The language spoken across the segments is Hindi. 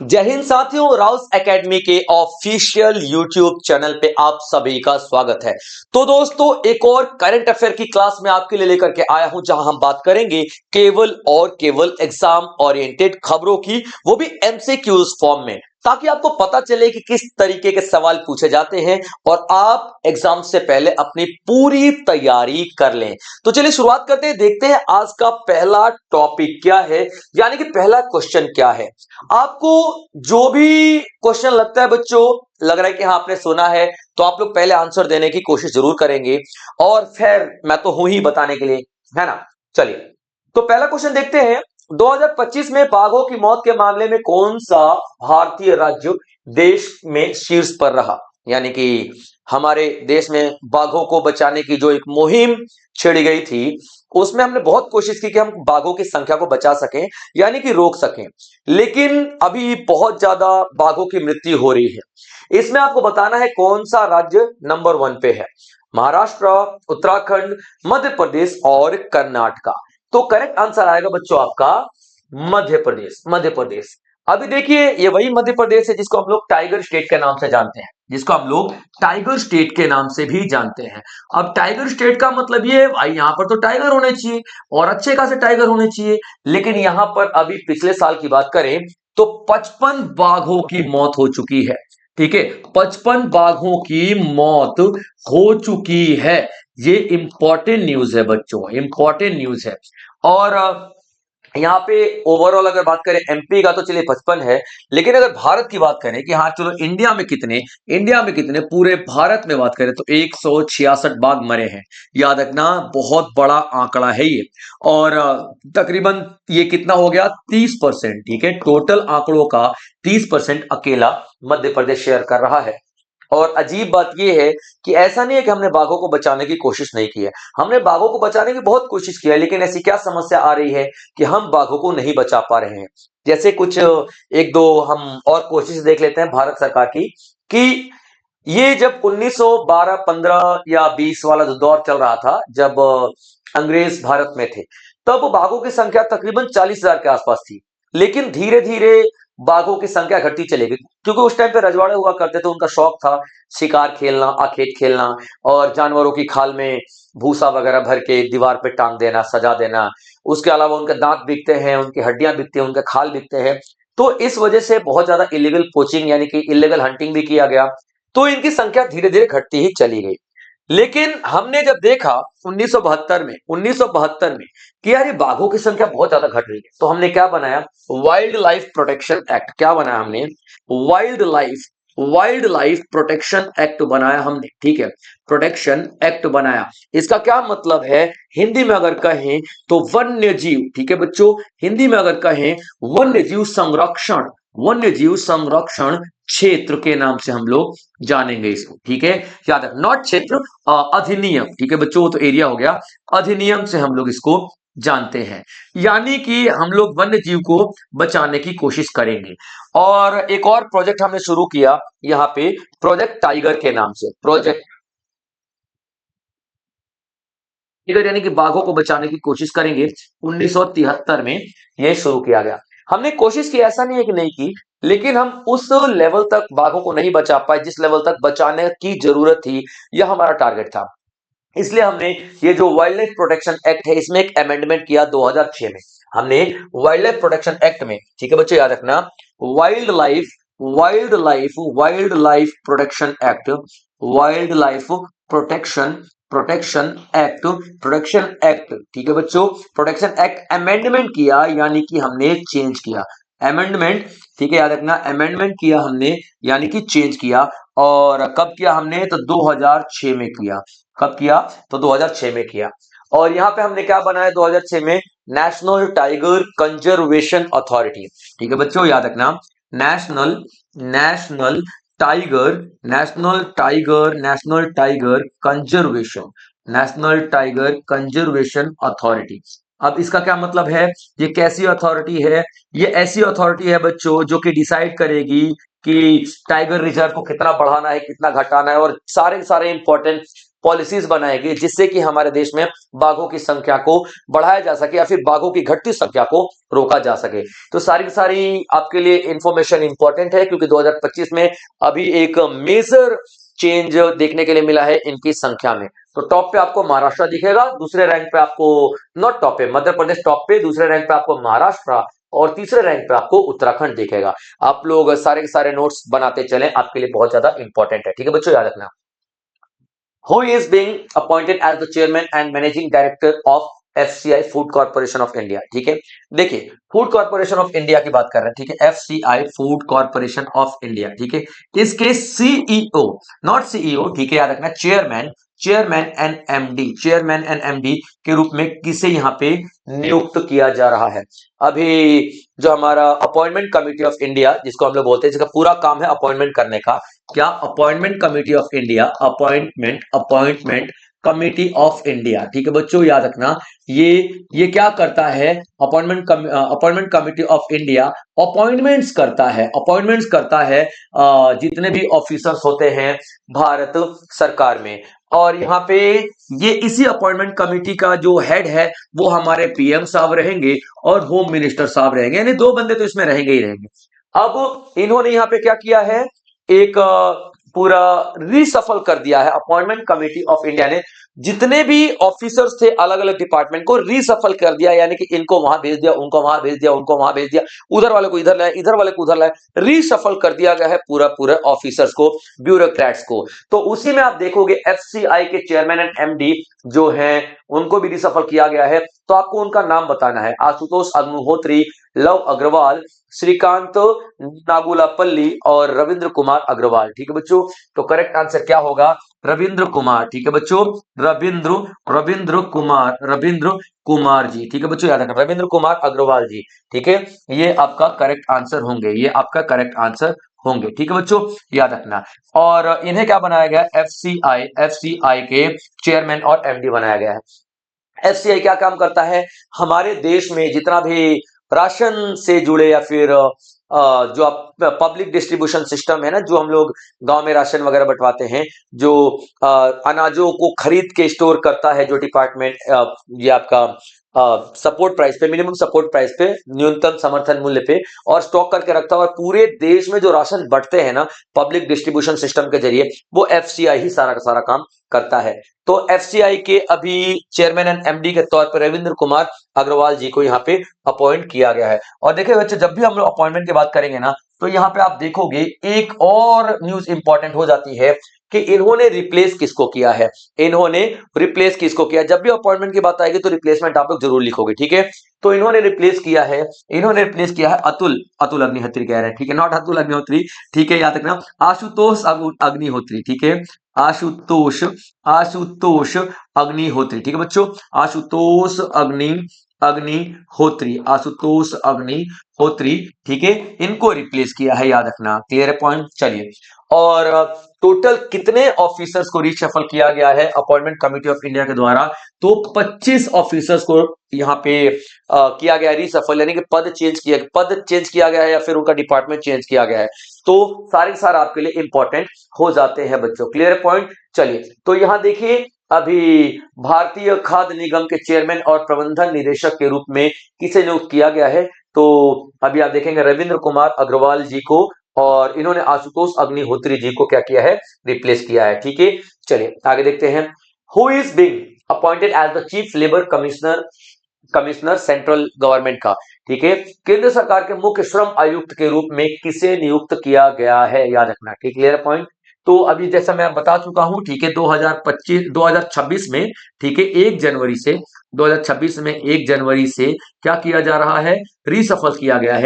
जय हिंद साथियों, राउस एकेडमी के ऑफिशियल यूट्यूब चैनल पे आप सभी का स्वागत है। तो दोस्तों, एक और करंट अफेयर की क्लास में आपके लिए लेकर के आया हूं, जहां हम बात करेंगे केवल और केवल एग्जाम ओरिएंटेड खबरों की, वो भी एमसीक्यूज फॉर्म में, ताकि आपको पता चले कि किस तरीके के सवाल पूछे जाते हैं और आप एग्जाम से पहले अपनी पूरी तैयारी कर लें। तो चलिए शुरुआत करते हैं, देखते हैं आज का पहला टॉपिक क्या है, यानी कि पहला क्वेश्चन क्या है। आपको जो भी क्वेश्चन लगता है बच्चों, लग रहा है कि हाँ आपने सुना है, तो आप लोग पहले आंसर देने की कोशिश जरूर करेंगे और फिर मैं तो हूं ही बताने के लिए, है ना। चलिए, तो पहला क्वेश्चन देखते हैं। 2025 में बाघों की मौत के मामले में कौन सा भारतीय राज्य देश में शीर्ष पर रहा, यानी कि हमारे देश में बाघों को बचाने की जो एक मुहिम छेड़ी गई थी, उसमें हमने बहुत कोशिश की कि हम बाघों की संख्या को बचा सकें, यानी कि रोक सकें, लेकिन अभी बहुत ज्यादा बाघों की मृत्यु हो रही है। इसमें आपको बताना है कौन सा राज्य नंबर 1 पे है। महाराष्ट्र, उत्तराखंड, मध्य प्रदेश और कर्नाटका। तो करेक्ट आंसर आएगा बच्चों आपका मध्य प्रदेश। मध्य प्रदेश। अभी देखिए, ये वही मध्य प्रदेश है जिसको हम लोग टाइगर स्टेट के नाम से जानते हैं, जिसको हम लोग टाइगर स्टेट के नाम से भी जानते हैं। अब टाइगर स्टेट का मतलब ये है भाई, यहां पर तो टाइगर होने चाहिए और अच्छे खासे टाइगर होने चाहिए, लेकिन यहां पर अभी पिछले साल की बात करें तो 55 बाघों की मौत हो चुकी है। ठीक है, 55 बाघों की मौत हो चुकी है। ये इंपॉर्टेंट न्यूज है बच्चों, इंपॉर्टेंट न्यूज है। और यहाँ पे ओवरऑल अगर बात करें एमपी का, तो चलिए 55 है, लेकिन अगर भारत की बात करें कि हाँ चलो इंडिया में कितने पूरे भारत में बात करें तो 166 बाघ मरे हैं। याद रखना, बहुत बड़ा आंकड़ा है ये। और तकरीबन ये कितना हो गया, 30%। ठीक है, टोटल आंकड़ों का 30% अकेला मध्य प्रदेश शेयर कर रहा है। और अजीब बात यह है कि ऐसा नहीं है कि हमने बाघों को बचाने की कोशिश नहीं की है, हमने बाघों को बचाने की बहुत कोशिश की है, लेकिन ऐसी क्या समस्या आ रही है कि हम बाघों को नहीं बचा पा रहे हैं। जैसे कुछ एक दो हम और कोशिश देख लेते हैं भारत सरकार की, कि ये जब 1912, 15 या 20 वाला जो दौर चल रहा था, जब अंग्रेज भारत में थे, तब बाघों की संख्या तकरीबन 40,000 के आसपास थी। लेकिन धीरे धीरे बाघों की संख्या घटती चली गई, क्योंकि उस टाइम पे रजवाड़े हुआ करते थे, उनका शौक था शिकार खेलना, आखेट खेलना, और जानवरों की खाल में भूसा वगैरह भर के दीवार पे टांग देना, सजा देना। उसके अलावा उनके दांत बिकते हैं, उनकी हड्डियां बिकती हैं, उनके खाल बिकते हैं। तो इस वजह से बहुत ज्यादा इलीगल पोचिंग यानी कि इलीगल हंटिंग भी किया गया, तो इनकी संख्या धीरे धीरे घटती ही चली गई। लेकिन हमने जब देखा 1972 में कि यार ये बाघों की संख्या बहुत ज्यादा घट रही है, तो हमने क्या बनाया, वाइल्ड लाइफ प्रोटेक्शन एक्ट। क्या बनाया हमने, वाइल्ड लाइफ प्रोटेक्शन एक्ट बनाया हमने। ठीक है, प्रोटेक्शन एक्ट बनाया। इसका क्या मतलब है, हिंदी में अगर कहें तो वन्य जीव। ठीक है बच्चों, हिंदी में अगर कहें वन्य जीव संरक्षण क्षेत्र के नाम से हम लोग जानेंगे इसको। ठीक है, याद है, नॉट क्षेत्र, अधिनियम। ठीक है बच्चों, वो तो एरिया हो गया, अधिनियम से हम लोग इसको जानते हैं। यानी कि हम लोग वन्य जीव को बचाने की कोशिश करेंगे। और एक और प्रोजेक्ट हमने शुरू किया यहाँ पे, प्रोजेक्ट टाइगर के नाम से। प्रोजेक्ट टाइगर यानी कि बाघों को बचाने की कोशिश करेंगे। 1973 में यह शुरू किया गया। हमने कोशिश की, ऐसा नहीं है कि नहीं की, लेकिन हम उस लेवल तक बाघों को नहीं बचा पाए जिस लेवल तक बचाने की जरूरत थी, यह हमारा टारगेट था। इसलिए हमने ये जो वाइल्ड लाइफ प्रोटेक्शन एक्ट है, इसमें एक अमेंडमेंट किया 2006 में। हमने वाइल्ड लाइफ प्रोटेक्शन एक्ट में, ठीक है बच्चों याद रखना, wild life wild life protection act, wild life protection protection act. ठीक है बच्चों, प्रोटेक्शन एक्ट अमेंडमेंट किया, यानी कि हमने चेंज किया। अमेंडमेंट, ठीक है याद रखना, अमेंडमेंट किया हमने, यानी कि चेंज किया। और कब किया हमने, तो 2006 में किया। कब किया, तो 2006 में किया। और यहां पे हमने क्या बनाया 2006 में, नेशनल टाइगर कंजर्वेशन अथॉरिटी। ठीक है बच्चों याद रखना, national national tiger national tiger conservation authority. अब इसका क्या मतलब है, ये कैसी अथॉरिटी है, ये ऐसी अथॉरिटी है बच्चों जो कि डिसाइड करेगी कि टाइगर रिजर्व को कितना बढ़ाना है, कितना घटाना है, और सारे सारे इंपॉर्टेंट पॉलिसीज बनाई गई जिससे कि हमारे देश में बाघों की संख्या को बढ़ाया जा सके या फिर बाघों की घटती संख्या को रोका जा सके। तो सारी की सारी आपके लिए इंफॉर्मेशन इंपॉर्टेंट है क्योंकि 2025 में अभी एक मेजर चेंज देखने के लिए मिला है इनकी संख्या में। तो टॉप पे आपको महाराष्ट्र दिखेगा, दूसरे रैंक पे आपको, नॉट टॉप पे, मध्य प्रदेश टॉप पे, दूसरे रैंक पे आपको महाराष्ट्र और तीसरे रैंक पे आपको उत्तराखंड दिखेगा। आप लोग सारे के सारे नोट्स बनाते चलें, आपके लिए बहुत ज्यादा इंपॉर्टेंट है। ठीक है बच्चों, याद रखना। Who is being appointed as the chairman and managing director of FCI food corporation of India. ठीक है, देखिए फूड कॉर्पोरेशन ऑफ इंडिया की बात कर रहे हैं। ठीक है, FCI food corporation of India. ठीक है, इसके सीईओ, नॉट सीईओ, ठीक है, याद रखना, chairman, chairman and MD, chairman and MD के रूप में किसे यहाँ पे नियुक्त किया जा रहा है। अभी जो हमारा अपॉइंटमेंट कमिटी ऑफ इंडिया जिसको हम लोग बोलते हैं, जिसका पूरा काम है अपॉइंटमेंट करने का, क्या, appointment committee of India, appointment committee of India. ठीक है बच्चों, याद रखना, ये क्या करता है, appointment committee of India appointments करता है जितने भी ऑफिसर्स होते हैं भारत सरकार में। और यहाँ पे ये इसी अपॉइंटमेंट कमिटी का जो हेड है वो हमारे पीएम साहब रहेंगे और होम मिनिस्टर साहब रहेंगे, यानी दो बंदे तो इसमें रहेंगे ही रहेंगे। अब इन्होंने यहाँ पे क्या किया है, एक पूरा रीसफल कर दिया है। अपॉइंटमेंट कमेटी ऑफ इंडिया ने जितने भी ऑफिसर्स थे अलग अलग डिपार्टमेंट को रीसफल कर दिया, यानी कि इनको वहां भेज दिया, उनको वहां भेज दिया, उनको वहां भेज दिया, उधर वाले को इधर लाए, इधर वाले को उधर लाए, रीसफल कर दिया गया है पूरा पूरा ऑफिसर्स को, ब्यूरोक्रेट्स को। तो उसी में आप देखोगे एफसीआई के चेयरमैन एंड एमडी जो हैं उनको भी रीसफल किया गया है। तो आपको उनका नाम बताना है, आशुतोष अग्निहोत्री, लव अग्रवाल, श्रीकांत नागुलापल्ली और रविंद्र कुमार अग्रवाल। ठीक है बच्चों, तो करेक्ट आंसर क्या होगा, रविंद्र कुमार। ठीक है बच्चों, रविंद्र कुमार जी। ठीक है बच्चों, याद रखना, रविंद्र कुमार अग्रवाल जी। ठीक है, ये आपका करेक्ट आंसर होंगे, ये आपका करेक्ट आंसर होंगे। ठीक है बच्चों, याद रखना। और इन्हें क्या बनाया गया, एफसीआई के चेयरमैन और एमडी बनाया गया है। एफसीआई क्या काम करता है, हमारे देश में जितना भी राशन से जुड़े या फिर जो आप पब्लिक डिस्ट्रीब्यूशन सिस्टम है ना, जो हम लोग गांव में राशन वगैरह बंटवाते हैं, जो अनाजों को खरीद के स्टोर करता है जो डिपार्टमेंट, ये आपका सपोर्ट प्राइस पे, मिनिमम सपोर्ट प्राइस पे, न्यूनतम समर्थन मूल्य पे, और स्टॉक करके रखता है, और पूरे देश में जो राशन बंटते हैं ना पब्लिक डिस्ट्रीब्यूशन सिस्टम के जरिए, वो एफसीआई ही सारा का सारा काम करता है। तो एफसीआई के अभी चेयरमैन एंड एमडी के तौर पर रविंद्र कुमार अग्रवाल जी को यहाँ पे अपॉइंट किया गया है। और देखिए बच्चे, जब भी हम लोग अपॉइंटमेंट की बात करेंगे ना, तो यहाँ पे आप देखोगे एक और न्यूज इंपॉर्टेंट हो जाती है कि इन्होंने रिप्लेस किसको किया है, इन्होंने रिप्लेस किसको किया। जब भी अपॉइंटमेंट की बात आएगी तो रिप्लेसमेंट आप लोग जरूर लिखोगे। ठीक है, तो इन्होंने रिप्लेस किया है, अतुल अग्निहोत्री कह रहे हैं, ठीक है, नॉट अतुल अग्निहोत्री। ठीक है, याद रखना, आशुतोष अग्निहोत्री। ठीक है, आशुतोष अग्निहोत्री। ठीक है बच्चों, आशुतोष अग्निहोत्री। ठीक है, इनको रिप्लेस किया है, याद रखना, क्लियर है पॉइंट। चलिए, और टोटल कितने ऑफिसर्स को रिशफल किया गया है अपॉइंटमेंट कमेटी ऑफ इंडिया के द्वारा, तो 25 ऑफिसर्स को यहाँ पे किया गया रिशफल, यानी कि पद चेंज किया गया है या फिर उनका डिपार्टमेंट चेंज किया गया है। तो सारे सारे आपके लिए इंपॉर्टेंट हो जाते हैं बच्चों, क्लियर पॉइंट। चलिए, तो यहां देखिए, अभी भारतीय खाद्य निगम के चेयरमैन और प्रबंधन निदेशक के रूप में किसे नियुक्त किया गया है, तो अभी आप देखेंगे रविंद्र कुमार अग्रवाल जी को, और इन्होंने आशुतोष अग्निहोत्री जी को क्या किया है, रिप्लेस किया है। ठीक है, चलिए आगे देखते हैं। Who is being appointed as the chief labour commissioner central government का। ठीक है, केंद्र सरकार के मुख्य श्रम आयुक्त के रूप में किसे नियुक्त किया गया है, याद रखना। ठीक, क्लियर पॉइंट। तो अभी जैसा मैं बता चुका हूं, ठीक है, 2026 में, ठीक है, 1 जनवरी से 2026 में 1 जनवरी से क्या किया जा रहा है, रीशफल किया गया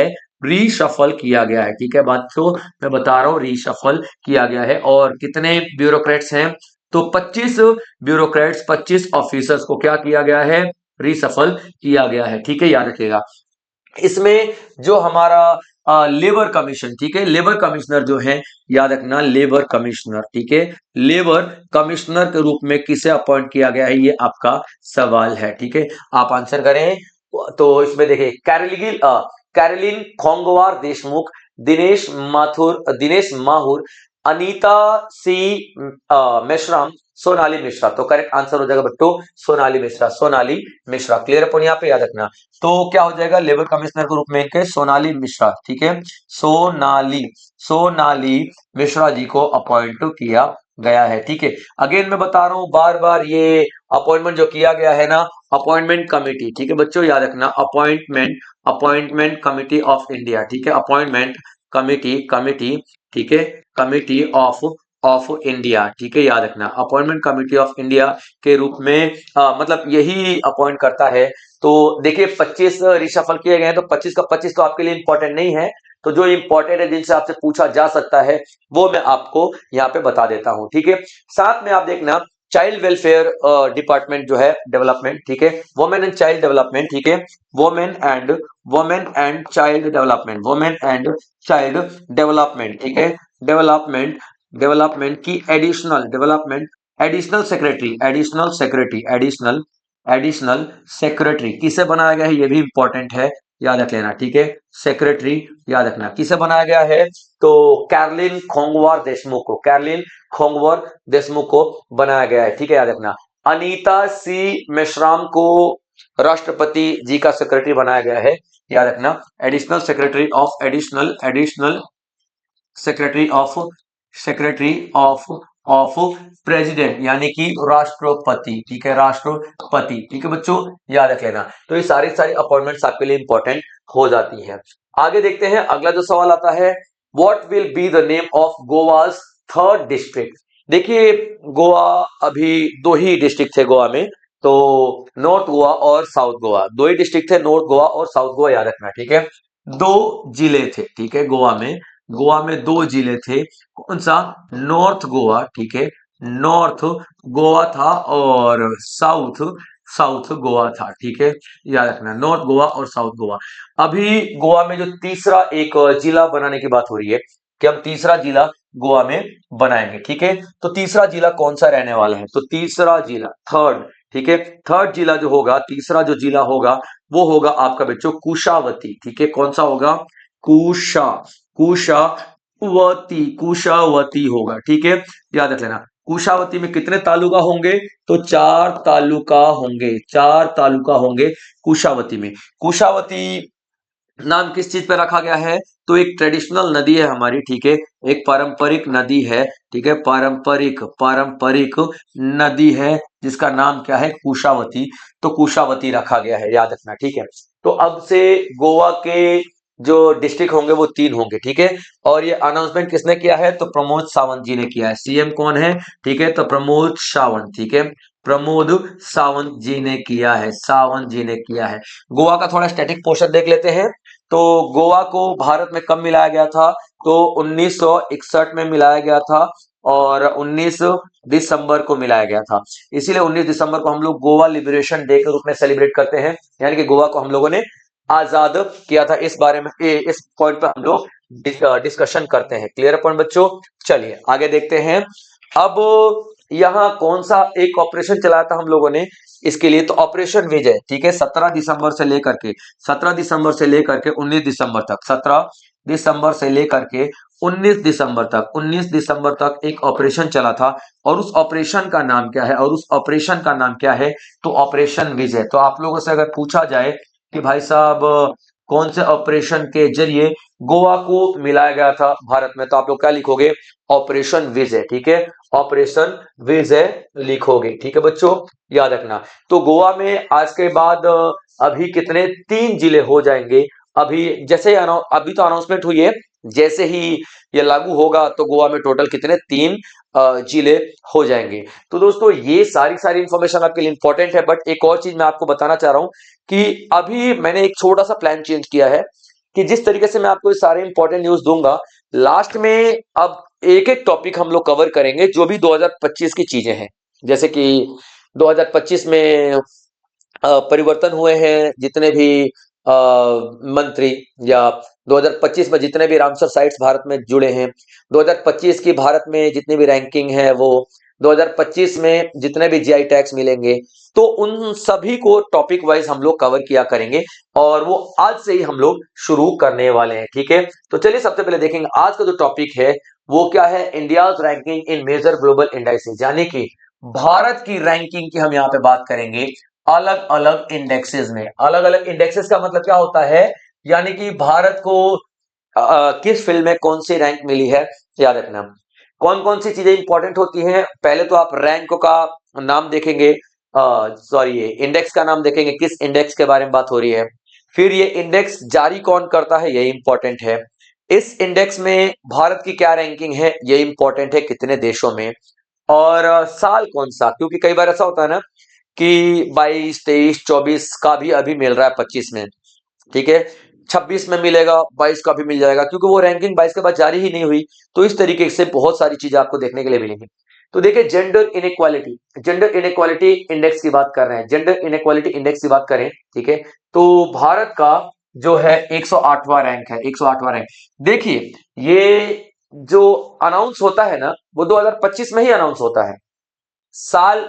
है, ठीक है बात, तो मैं बता रहा हूं रीशफल किया गया है। और कितने ब्यूरोक्रेट्स हैं, तो 25 ब्यूरोक्रेट्स, 25 ऑफिसर्स को क्या किया गया है, रीशफल किया गया है। ठीक है, याद रखिएगा। इसमें जो हमारा लेबर कमीशन, ठीक है, लेबर कमिश्नर जो है, याद रखना, लेबर कमिश्नर। ठीक है, लेबर कमिश्नर के रूप में किसे अपॉइंट किया गया है, ये आपका सवाल है। ठीक है, आप आंसर करें। तो इसमें देखिए, कैरोलिन खोंगवार देशमुख, दिनेश माथुर, अनीता सी मेश्राम, सोनाली मिश्रा। तो करेक्ट आंसर हो जाएगा बच्चों सोनाली मिश्रा, सोनाली मिश्रा। क्लियर अपन यहाँ पे याद रखना। तो क्या हो जाएगा लेबर कमिश्नर के रूप में इनके सोनाली मिश्रा, ठीक है, सोनाली सोनाली मिश्रा जी को अपॉइंट किया गया है, ठीक है। अगेन मैं बता रहा हूं बार बार, ये अपॉइंटमेंट जो किया गया है ना, अपॉइंटमेंट कमिटी, ठीक है बच्चों, याद रखना अपॉइंटमेंट कमिटी ऑफ इंडिया, ठीक है, अपॉइंटमेंट कमिटी, ठीक है, कमिटी ऑफ इंडिया, ठीक है, याद रखना अपॉइंटमेंट कमिटी ऑफ इंडिया के रूप में मतलब यही अपॉइंट करता है। तो देखिए 25 रिशफल किए गए हैं, तो 25 का 25 तो आपके लिए इंपॉर्टेंट नहीं है, तो जो इंपॉर्टेंट है जिनसे आपसे पूछा जा सकता है वो मैं आपको यहाँ पे बता देता हूँ, ठीक है। साथ में आप देखना चाइल्ड वेलफेयर डिपार्टमेंट जो है डेवलपमेंट, ठीक है, वुमेन एंड चाइल्ड डेवलपमेंट, ठीक है, women and child development, women and child development, ठीक है, डेवलपमेंट डेवलपमेंट की एडिशनल सेक्रेटरी किसे बनाया गया है, ये भी इंपॉर्टेंट है, याद रख लेना, ठीक है, सेक्रेटरी याद रखना किसे बनाया गया है, तो कैरलिन खोंगवर देशमुख को बनाया गया है, ठीक है, याद रखना। अनीता सी मेश्राम को राष्ट्रपति जी का सेक्रेटरी बनाया गया है, याद रखना, एडिशनल सेक्रेटरी ऑफ प्रेसिडेंट, यानी कि राष्ट्रपति, ठीक है, राष्ट्रपति, ठीक है बच्चों, याद रख लेना। तो ये सारी अपॉइंटमेंट्स आपके लिए इंपॉर्टेंट हो जाती हैं। आगे देखते हैं, अगला जो सवाल आता है, what will be the name of Goa's third district. देखिए गोवा, अभी दो ही डिस्ट्रिक्ट थे गोवा में, तो नॉर्थ गोवा और साउथ गोवा, दो ही डिस्ट्रिक्ट थे, नॉर्थ गोवा और साउथ गोवा, याद रखना, ठीक है, दो जिले थे, ठीक है, गोवा में दो जिले थे, कौन सा, नॉर्थ गोवा, ठीक है, नॉर्थ गोवा था, और साउथ गोवा था, ठीक है, याद रखना, नॉर्थ गोवा और साउथ गोवा। अभी गोवा में जो तीसरा एक जिला बनाने की बात हो रही है कि हम तीसरा जिला गोवा में बनाएंगे, ठीक है, तो तीसरा जिला कौन सा रहने वाला है, तो तीसरा जिला थर्ड, ठीक है, थर्ड जिला जो होगा, तीसरा जो जिला होगा वो होगा आपका बच्चों कुशावती, ठीक है, कौन सा होगा, कुशावती होगा, ठीक है, याद रख लेना। कुशावती में कितने तालुका होंगे, तो चार तालुका होंगे कुशावती में। कुशावती नाम किस चीज पे रखा गया है, तो एक ट्रेडिशनल नदी है हमारी, ठीक है, एक पारंपरिक नदी है, ठीक है, पारंपरिक नदी है जिसका नाम क्या है, कुशावती, तो कुशावती रखा गया है, याद रखना, ठीक है। तो अब से गोवा के जो डिस्ट्रिक्ट होंगे वो 3 होंगे, ठीक है, और ये अनाउंसमेंट किसने किया है, तो प्रमोद सावंत जी ने किया है, सीएम कौन है, ठीक है, तो प्रमोद सावंत, ठीक है, प्रमोद सावंत जी ने किया है। गोवा का थोड़ा स्टैटिक पोर्शन देख लेते हैं। तो गोवा को भारत में कब मिलाया गया था, तो 1961 में मिलाया गया था, और 19 दिसंबर को मिलाया गया था, इसीलिए 19 दिसंबर को हम लोग गोवा लिबरेशन डे के रूप में सेलिब्रेट करते हैं, यानी कि गोवा को हम लोगों ने आजाद किया था। इस बारे में इस पॉइंट पे हम लोग डिस्कशन करते हैं। क्लियर है पॉइंट बच्चों, चलिए आगे देखते हैं। अब यहाँ कौन सा एक ऑपरेशन चलाया था हम लोगों ने इसके लिए, तो ऑपरेशन विजय, ठीक है, 17 दिसंबर से लेकर के 19 दिसंबर तक, 17 दिसंबर से लेकर के 19 दिसंबर तक एक ऑपरेशन चला था, और उस ऑपरेशन का नाम क्या है, तो ऑपरेशन विजय। तो आप लोगों से अगर पूछा जाए कि भाई साहब कौन से ऑपरेशन के जरिए गोवा को मिलाया गया था भारत में, तो आप लोग क्या लिखोगे, ऑपरेशन विजय, ठीक है, ऑपरेशन विजय लिखोगे, ठीक है बच्चों, याद रखना। तो गोवा में आज के बाद अभी कितने 3 जिले हो जाएंगे, अभी जैसे अभी तो अनाउंसमेंट हुई है, जैसे ही ये लागू होगा तो गोवा में टोटल कितने 3 जिले हो जाएंगे। तो दोस्तों ये सारी इंफॉर्मेशन आपके लिए इंपॉर्टेंट है, बट एक और चीज मैं आपको बताना चाह रहा हूं कि अभी मैंने एक छोटा सा प्लान चेंज किया है कि जिस तरीके से मैं आपको ये सारे इंपॉर्टेंट न्यूज दूंगा, लास्ट में अब एक एक टॉपिक हम लोग कवर करेंगे जो भी 2025 की चीजें हैं, जैसे कि 2025 में परिवर्तन हुए हैं, जितने भी मंत्री, या 2025 में जितने भी रामसर साइट्स भारत में जुड़े हैं, 2025 की भारत में जितनी भी रैंकिंग है वो, 2025 में जितने भी जीआई टैग्स मिलेंगे, तो उन सभी को टॉपिक वाइज हम लोग कवर किया करेंगे, और वो आज से ही हम लोग शुरू करने वाले हैं, ठीक है। तो चलिए सबसे पहले देखेंगे आज का जो टॉपिक है वो क्या है, India's ranking in major global indices, यानी कि भारत की रैंकिंग की हम यहां पे बात करेंगे अलग अलग इंडेक्सेस में। अलग अलग इंडेक्सेस का मतलब क्या होता है, यानी कि भारत को किस फील्ड में कौन सी रैंक मिली है, याद रखना। कौन कौन सी चीजें इंपॉर्टेंट होती हैं, पहले तो आप रैंक का नाम देखेंगे, सॉरी ये इंडेक्स का नाम देखेंगे, किस इंडेक्स के बारे में बात हो रही है। फिर ये इंडेक्स जारी कौन करता है, ये इंपॉर्टेंट है। इस इंडेक्स में भारत की क्या रैंकिंग है, ये इंपॉर्टेंट है, कितने देशों में। और साल कौन सा, क्योंकि कई बार ऐसा होता है ना कि 22 23 24 का भी अभी मिल रहा है 25 में, ठीक है, 26 में मिलेगा, 22 का भी मिल जाएगा, क्योंकि वो रैंकिंग 22 के बाद जारी ही नहीं हुई। तो इस तरीके से बहुत सारी चीजें आपको देखने के लिए मिलेंगी। तो देखिए जेंडर इनइक्वालिटी इंडेक्स की बात कर रहे हैं, जेंडर इनइक्वालिटी इंडेक्स की बात करें, ठीक है। तो भारत का जो है 108वां रैंक है, 108वां रैंक। देखिए ये जो अनाउंस होता है ना, वो 2025 में ही अनाउंस होता है। साल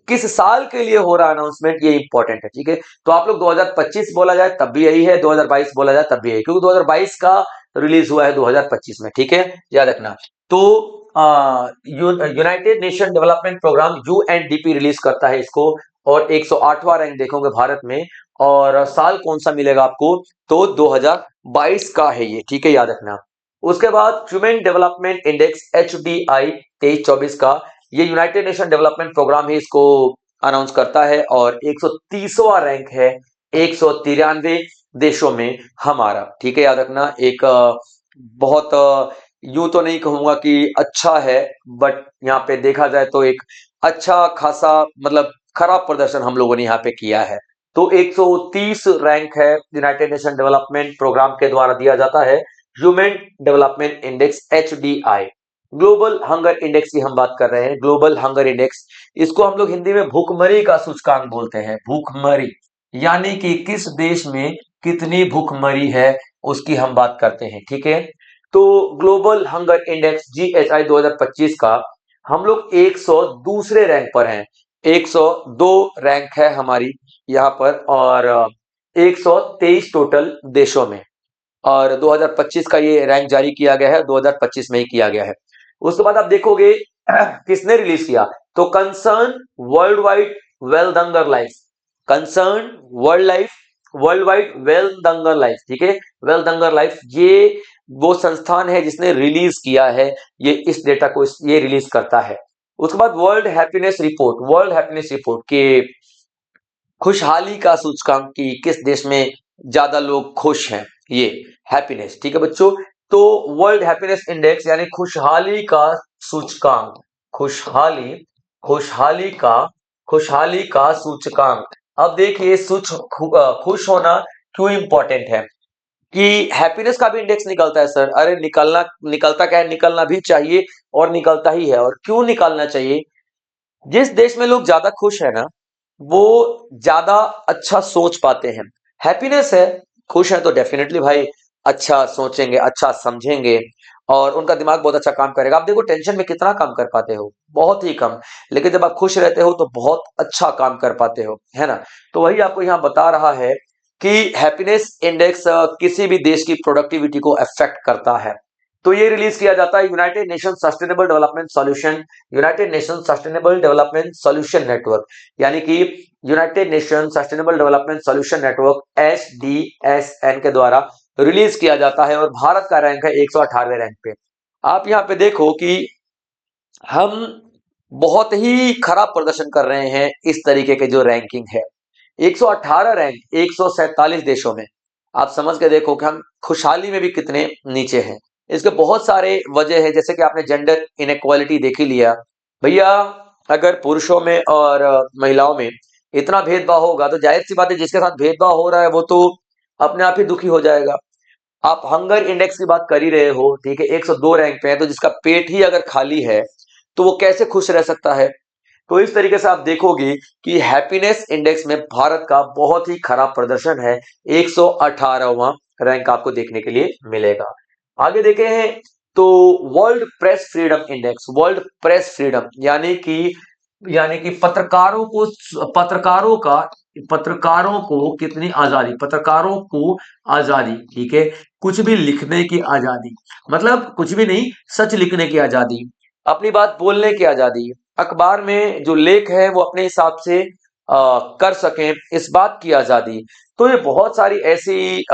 किस साल के लिए हो रहा अनाउंसमेंट, ये इंपॉर्टेंट है, ठीक है। तो आप लोग 2025 बोला जाए तब भी यही है, 2022 बोला जाए तब भी यही, क्योंकि 2022 का रिलीज हुआ है 2025 में, ठीक है, याद रखना। तो United Nation Development Programme UNDP release करता है इसको, और 108वां रैंक देखोगे भारत में। और साल कौन सा मिलेगा आपको, तो 2022 का है ये, ठीक है, याद रखना। उसके बाद ह्यूमन डेवलपमेंट इंडेक्स HDI 23-24 का, ये यूनाइटेड नेशन डेवलपमेंट प्रोग्राम ही इसको अनाउंस करता है, और 130वां रैंक है 193 देशों में हमारा, ठीक है, याद रखना। एक बहुत यूं तो नहीं कहूंगा कि अच्छा है, बट यहाँ पे देखा जाए तो एक अच्छा खासा, मतलब खराब प्रदर्शन हम लोगों ने यहाँ पे किया है। तो 130 रैंक है, यूनाइटेड नेशन डेवलपमेंट प्रोग्राम के द्वारा दिया जाता है, human development index HDI। Global hunger index की हम बात कर रहे हैं, ग्लोबल हंगर इंडेक्स, इसको हम लोग हिंदी में भूखमरी का सूचकांक बोलते हैं, भूखमरी, यानी कि किस देश में कितनी भूखमरी है उसकी हम बात करते हैं, ठीक है। तो ग्लोबल हंगर इंडेक्स GHI 2025 का हम लोग 102 रैंक पर हैं, 102 रैंक है हमारी यहाँ पर, और 123 टोटल देशों में। और 2025 का ये रैंक जारी किया गया है, 2025 में ही किया गया है। उसके बाद आप देखोगे किसने रिलीज किया, तो Concern Worldwide Welthungerhilfe, Concern Worldwide Welthungerhilfe, ठीक है, वेलदंगर लाइफ, ये वो संस्थान है जिसने रिलीज किया है, ये इस डेटा को ये रिलीज करता है। उसके बाद वर्ल्ड हैप्पीनेस रिपोर्ट के खुशहाली का सूचकांक, की किस देश में ज्यादा लोग खुश हैं, ये हैप्पीनेस, ठीक है बच्चों। तो वर्ल्ड हैप्पीनेस इंडेक्स यानी खुशहाली का सूचकांक, खुशहाली खुशहाली का खुशहाली का सूचकांक। अब देखिए खुश होना क्यों इंपॉर्टेंट है, कि हैप्पीनेस का भी इंडेक्स निकलता है सर, अरे निकलता क्या है, निकलना भी चाहिए, और निकलता ही है। और क्यों निकालना चाहिए, जिस देश में लोग ज्यादा खुश है ना, वो ज्यादा अच्छा सोच पाते हैं। हैप्पीनेस है, खुश है, तो डेफिनेटली भाई अच्छा सोचेंगे, अच्छा समझेंगे, और उनका दिमाग बहुत अच्छा काम करेगा। आप देखो टेंशन में कितना काम कर पाते हो, बहुत ही कम, लेकिन जब आप खुश रहते हो तो बहुत अच्छा काम कर पाते हो, है ना। तो वही आपको यहाँ बता रहा है कि हैप्पीनेस इंडेक्स किसी भी देश की प्रोडक्टिविटी को अफेक्ट करता है। तो ये रिलीज किया जाता है United nation sustainable development solution network, यानी कि United nation sustainable development solution network HDSN के द्वारा रिलीज किया जाता है, और भारत का रैंक है 118वें रैंक पे। आप यहाँ पे देखो कि हम बहुत ही खराब प्रदर्शन कर रहे हैं, इस तरीके के जो रैंकिंग है, 118 रैंक 147 देशों में। आप समझ के देखो कि हम खुशहाली में भी कितने नीचे हैं। इसके बहुत सारे वजह है, जैसे कि आपने जेंडर इनइक्वालिटी देख ही लिया भैया। अगर पुरुषों में और महिलाओं में इतना भेदभाव होगा, तो जाहिर सी बात है जिसके साथ भेदभाव हो रहा है वो तो अपने आप ही दुखी हो जाएगा। आप हंगर इंडेक्स की बात कर ही रहे हो, ठीक है, 102 रैंक पे है, तो जिसका पेट ही अगर खाली है तो वो कैसे खुश रह सकता है। तो इस तरीके से आप देखोगे कि हैप्पीनेस इंडेक्स में भारत का बहुत ही खराब प्रदर्शन है, 118वां रैंक आपको देखने के लिए मिलेगा। आगे देखे हैं तो वर्ल्ड प्रेस फ्रीडम, यानी कि पत्रकारों को कितनी आजादी, पत्रकारों को आजादी, ठीक है, कुछ भी लिखने की आजादी, मतलब कुछ भी नहीं, सच लिखने की आजादी, अपनी बात बोलने की आजादी, अखबार में जो लेख है वो अपने हिसाब से कर सकें, इस बात की आजादी। तो ये बहुत सारी ऐसी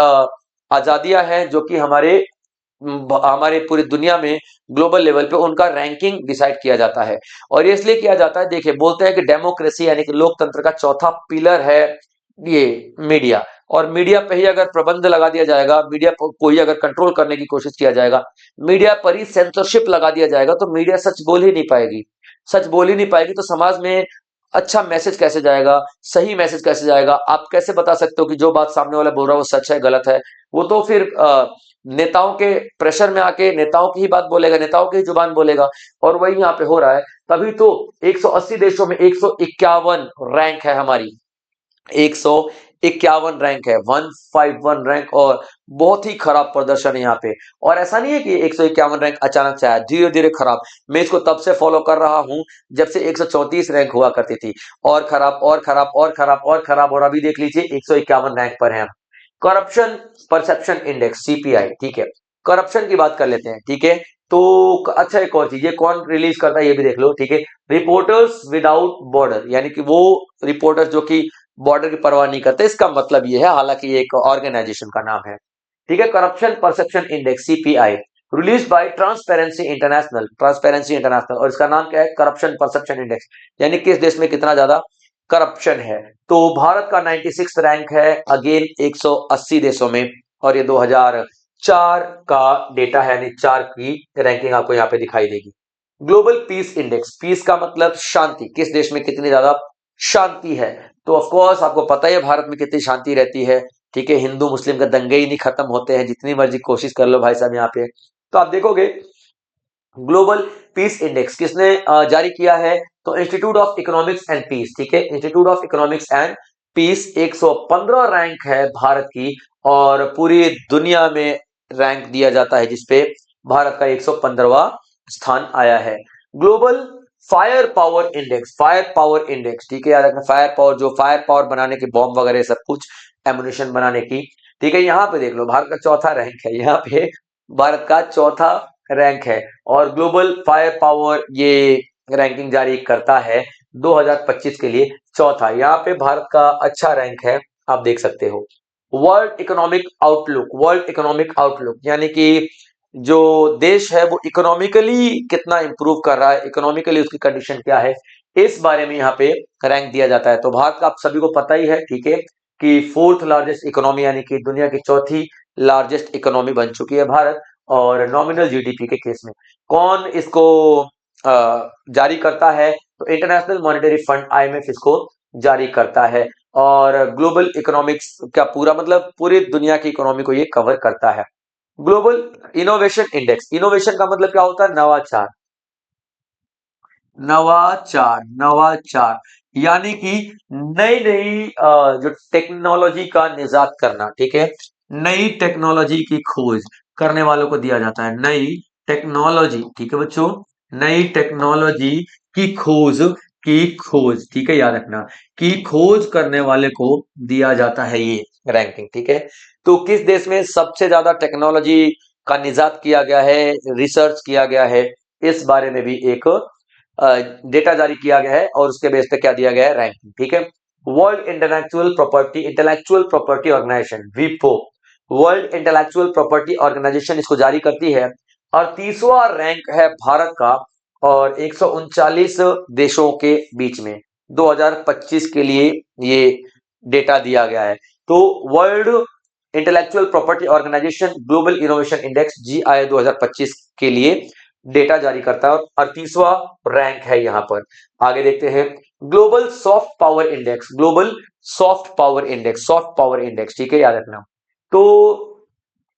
आजादियां हैं जो कि हमारे पूरी दुनिया में ग्लोबल लेवल पे उनका रैंकिंग डिसाइड किया जाता है। और ये इसलिए किया जाता है, देखिए बोलते हैं कि डेमोक्रेसी यानी कि लोकतंत्र का चौथा पिलर है ये मीडिया। और मीडिया पे ही अगर प्रबंध लगा दिया जाएगा, मीडिया को ही अगर कंट्रोल करने की कोशिश किया जाएगा, मीडिया पर ही सेंसरशिप लगा दिया जाएगा, तो मीडिया सच बोल ही नहीं पाएगी। सच बोल ही नहीं पाएगी तो समाज में अच्छा मैसेज कैसे जाएगा, सही मैसेज कैसे जाएगा? आप कैसे बता सकते हो कि जो बात सामने वाला बोल रहा है वो सच है, गलत है? वो तो फिर नेताओं के प्रेशर में आके नेताओं की ही बात बोलेगा, नेताओं की ही जुबान बोलेगा। और वही यहाँ पे हो रहा है। तभी तो 180 देशों में 151 रैंक है हमारी, 151 रैंक है, 151 रैंक। और बहुत ही खराब प्रदर्शन है यहाँ पे। और ऐसा नहीं है कि 151 रैंक अचानक से आया, धीरे धीरे खराब। मैं इसको तब से फॉलो कर रहा हूं जब से 134 रैंक हुआ करती थी, और खराब और खराब और खराब और खराब, और अभी देख लीजिए 151 रैंक पर है हम। करप्शन परसेप्शन इंडेक्स, सीपीआई, ठीक है। करप्शन की बात कर लेते हैं, ठीक है। तो अच्छा, एक और चीज, ये कौन रिलीज करता है ये भी देख लो, ठीक है। रिपोर्टर्स विदाउट बॉर्डर, यानी कि वो रिपोर्टर्स जो कि बॉर्डर की परवाह नहीं करते, इसका मतलब ये है, हालांकि ये एक ऑर्गेनाइजेशन का नाम है, ठीक है। Corruption perception index, CPI, release by transparency international, transparency international. और इसका नाम क्या है? करप्शन परसेप्शन इंडेक्स, यानी किस देश में कितना ज्यादा करप्शन है। तो भारत का 96 रैंक है, अगेन 180 देशों में। और ये 2004 का डेटा है, यानी 4 की रैंकिंग आपको यहाँ पे दिखाई देगी। ग्लोबल पीस इंडेक्स, पीस का मतलब शांति, किस देश में कितनी ज्यादा शांति है। तो ऑफ कोर्स आपको पता ही है भारत में कितनी शांति रहती है, ठीक है। हिंदू मुस्लिम का दंगे ही नहीं खत्म होते हैं, जितनी मर्जी कोशिश कर लो भाई साहब यहाँ पे। तो आप देखोगे ग्लोबल पीस इंडेक्स किसने जारी किया है? तो Institute of Economics and Peace, ठीक है। Institute of Economics and Peace, 115 rank है भारत की। और पूरी दुनिया में रैंक दिया जाता है जिसपे भारत का 115वां स्थान आया है। Global fire power index, fire power index, ठीक है। याद रखना, फायर पावर, जो फायर पावर बनाने के बॉम्ब वगैरह सब कुछ, एमुनिशन बनाने की, ठीक है। यहाँ पे देख लो भारत का चौथा रैंक है, यहाँ पे भारत का चौथा रैंक है। और ग्लोबल फायर पावर ये रैंकिंग जारी करता है 2025 के लिए, चौथा। यहाँ पे भारत का अच्छा रैंक है, आप देख सकते हो। World economic outlook, world economic outlook यानी कि जो देश है वो इकोनॉमिकली कितना इंप्रूव कर रहा है, इकोनॉमिकली उसकी कंडीशन क्या है, इस बारे में यहाँ पे रैंक दिया जाता है। तो भारत का आप सभी को पता ही है, ठीक है, कि फोर्थ लार्जेस्ट इकोनॉमी, यानी कि दुनिया की चौथी लार्जेस्ट इकोनॉमी बन चुकी है भारत। और नॉमिनल जीडीपी के केस में कौन इसको जारी करता है? तो इंटरनेशनल मॉनेटरी फंड, आईएमएफ, इसको जारी करता है। और ग्लोबल इकोनॉमिक्स का पूरा मतलब पूरी दुनिया की इकोनॉमी को ये कवर करता है। ग्लोबल इनोवेशन इंडेक्स, इनोवेशन का मतलब क्या होता है? नवाचार, नवाचार, नवाचार, यानी कि नई नई जो टेक्नोलॉजी का निजात करना, ठीक है। नई टेक्नोलॉजी की खोज करने वालों को दिया जाता है नई टेक्नोलॉजी, ठीक है बच्चों। नई टेक्नोलॉजी की खोज, की खोज, ठीक है, याद रखना, की खोज करने वाले को दिया जाता है ये रैंकिंग, ठीक है। तो किस देश में सबसे ज्यादा टेक्नोलॉजी का निजात किया गया है, रिसर्च किया गया है, इस बारे में भी एक डेटा जारी किया गया है। और उसके बेस पे क्या दिया गया है? रैंकिंग, ठीक है। वर्ल्ड इंटेलेक्चुअल प्रॉपर्टी ऑर्गेनाइजेशन, वीपो, वर्ल्ड इंटेलेक्चुअल प्रॉपर्टी ऑर्गेनाइजेशन इसको जारी करती है। और 30वां रैंक है भारत का, और 139 देशों के बीच में 2025 के लिए ये डेटा दिया गया है। तो World Intellectual Property Organisation Global Innovation Index, GI 2025 के लिए डेटा जारी करता है, और 38वां रैंक है यहाँ पर। आगे देखते हैं global soft power index, global soft power index, soft power index, ठीक है, याद रखना। तो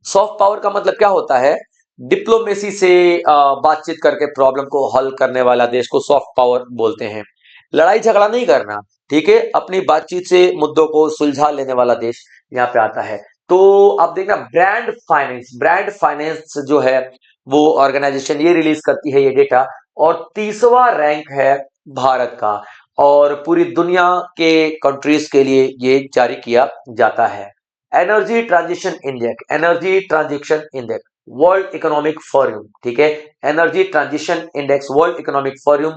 सॉफ्ट पावर का मतलब क्या होता है? डिप्लोमेसी से बातचीत करके प्रॉब्लम को हल करने वाला देश को सॉफ्ट पावर बोलते हैं। लड़ाई झगड़ा नहीं करना, ठीक है, अपनी बातचीत से मुद्दों को सुलझा लेने वाला देश यहाँ पे आता है। तो आप देखना, ब्रांड फाइनेंस, ब्रांड फाइनेंस जो है वो ऑर्गेनाइजेशन ये रिलीज करती है ये डेटा। और 30वां रैंक है भारत का, और पूरी दुनिया के कंट्रीज के लिए ये जारी किया जाता है। Energy transition index, energy transition index, world economic forum, ठीक है। Energy transition index, world economic forum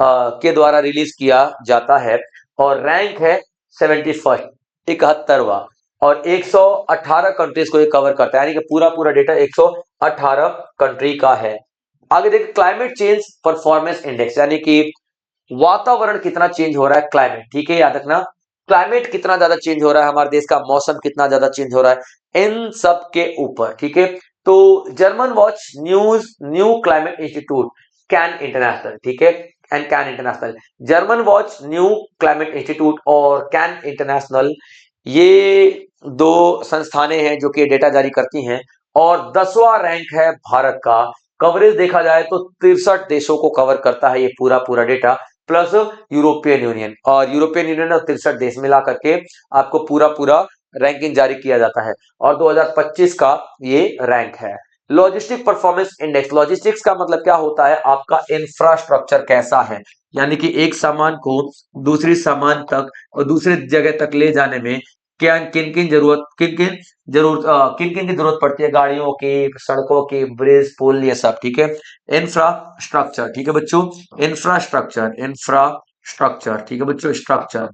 के द्वारा रिलीज किया जाता है और रैंक है 71, 71वां, और 118 कंट्रीज को ये कवर करता है, यानी कि पूरा पूरा डेटा 118 कंट्री का है। आगे देखिए क्लाइमेट चेंज परफॉर्मेंस इंडेक्स, यानी कि वातावरण कितना चेंज हो रहा है, क्लाइमेट, ठीक है, याद रखना, क्लाइमेट कितना ज्यादा चेंज हो रहा है, हमारे देश का मौसम कितना ज्यादा चेंज हो रहा है, इन सब के ऊपर, ठीक है। तो German watch news new climate institute can international, ठीक है, and can international, German watch new climate institute और कैन इंटरनेशनल, ये दो संस्थानें हैं जो कि डेटा जारी करती हैं, और 10वां रैंक है भारत का। कवरेज देखा जाए तो 63 देशों को कवर करता है ये पूरा पूरा डेटा, प्लस यूरोपियन यूनियन, और यूरोपियन यूनियन और 63 देश मिला करके आपको पूरा पूरा रैंकिंग जारी किया जाता है, और 2025 का ये रैंक है। लॉजिस्टिक परफॉर्मेंस इंडेक्स, लॉजिस्टिक्स का मतलब क्या होता है, आपका इंफ्रास्ट्रक्चर कैसा है, यानी कि एक सामान को दूसरी सामान तक और दूसरे जगह तक ले जाने में क्या किन किन जरूरत किन किन की जरूरत पड़ती है, गाड़ियों की, सड़कों की, ब्रिज, पुल, ये सब, ठीक है। इंफ्रास्ट्रक्चर, ठीक है बच्चों, इंफ्रास्ट्रक्चर, ठीक है बच्चों, स्ट्रक्चर,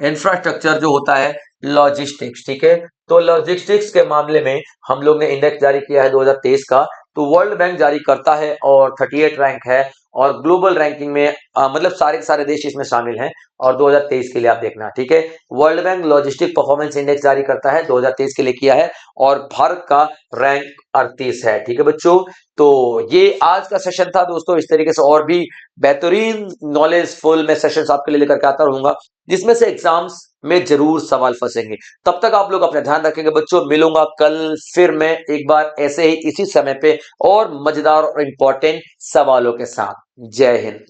इंफ्रास्ट्रक्चर जो होता है लॉजिस्टिक्स, ठीक है। तो लॉजिस्टिक्स के मामले में हम लोग ने इंडेक्स जारी किया है 2023 का, तो वर्ल्ड बैंक जारी करता है और 38 रैंक है, और ग्लोबल रैंकिंग में मतलब सारे के सारे देश इसमें शामिल हैं, और 2023 के लिए आप देखना, ठीक है। World bank logistic performance index जारी करता है, 2023 के लिए किया है, और भारत का रैंक 38 है, ठीक है बच्चों। तो ये आज का सेशन था दोस्तों, इस तरीके से और भी बेहतरीन नॉलेजफुल मैं सेशंस आपके लिए लेकर के आता रहूंगा, जिसमें से एग्जाम्स में जरूर सवाल फंसेंगे। तब तक आप लोग अपना ध्यान रखेंगे बच्चों, मिलूंगा कल फिर मैं एक बार ऐसे ही इसी समय पे और मजेदार और इंपॉर्टेंट सवालों के साथ। जय हिंद।